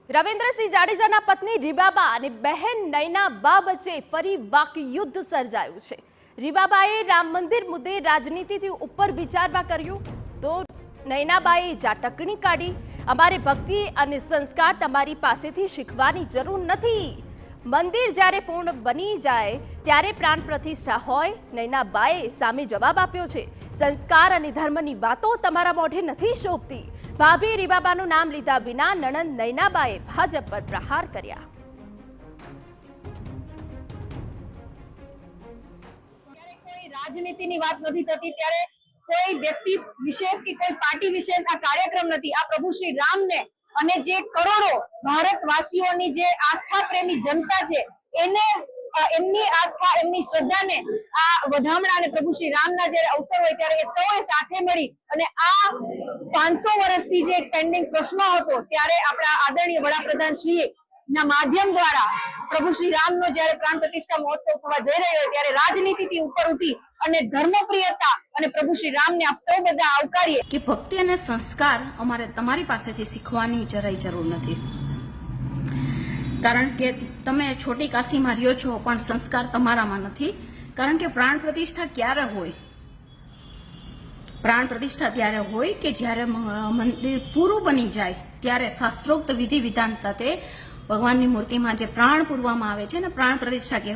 રવિન્દ્રસિંહ જાડેજાના પત્ની રીવાબા અને બહેન નયનાબા વચ્ચે ફરી વાકયુદ્ધ સર્જાયું છે। રીવાબાએ રામ મંદિર મુદ્દે રાજનીતિથી ઉપર વિચારવા કર્યું તો નયનાબાએ જાટકણી કાઢી। અમારે ભક્તિ અને સંસ્કાર તમારી પાસેથી શીખવાની જરૂર નથી। મંદિર જ્યારે પૂર્ણ બની જાય ત્યારે પ્રાણ પ્રતિષ્ઠા હોય। નયનાબાએ સામે જવાબ આપ્યો છે, સંસ્કાર અને ધર્મની વાતો તમારા મોઢે નથી શોભતી। ભાભી રીવાબાનું નામ લીધા વિના નણંદ નયનાબાએ ભાજપ પર પ્રહાર કર્યા। કોઈ રાજનીતિની વાત નથી થતી ત્યારે કોઈ વ્યક્તિ વિશેષ કે કોઈ પાર્ટી વિશેષ આ કાર્યક્રમ નથી। આ પ્રભુ શ્રી રામને અને જે કરોડો ભારતવાસીઓની જે આસ્થા પ્રેમી જનતા છે એને એમની આસ્થા એમની શ્રદ્ધાને આ વધામણા અને પ્રભુ શ્રી રામના જ્યારે અવસર હોય ત્યારે એ સૌએ સાથે મળી અને આ 500 વર્ષથી જે પેન્ડિંગ પ્રશ્ન હતો ત્યારે આપણા આદરણીય વડાપ્રધાન શ્રી ના માધ્યમ દ્વારા પ્રભુ શ્રી રામનો જ્યારે પ્રાણ પ્રતિષ્ઠા મહોત્સવ થવા જઈ રહ્યો હોય ત્યારે રાજનીતિથી ઉપર ઉઠી અને ધર્મપ્રિયતા અને પ્રભુ શ્રી રામને આપ સૌ બધા આવકારીએ કે ભક્તિ અને સંસ્કાર અમારે તમારી પાસેથી શીખવાની જરાય જરૂર નથી, કારણ કે તમે છોટી કાશીમાં રહ્યો છો પણ સંસ્કાર તમારામાં નથી। કારણ કે પ્રાણ પ્રતિષ્ઠા ક્યારે હોય? પ્રાણ પ્રતિષ્ઠા ત્યારે હોય કે જ્યારે મંદિર પૂરું બની જાય ત્યારે શાસ્ત્રોક્ત વિધિ વિધાન સાથે ભગવાનની મૂર્તિમાં જે પ્રાણ પૂરવામાં આવે છે ને પ્રાણ પ્રતિષ્ઠા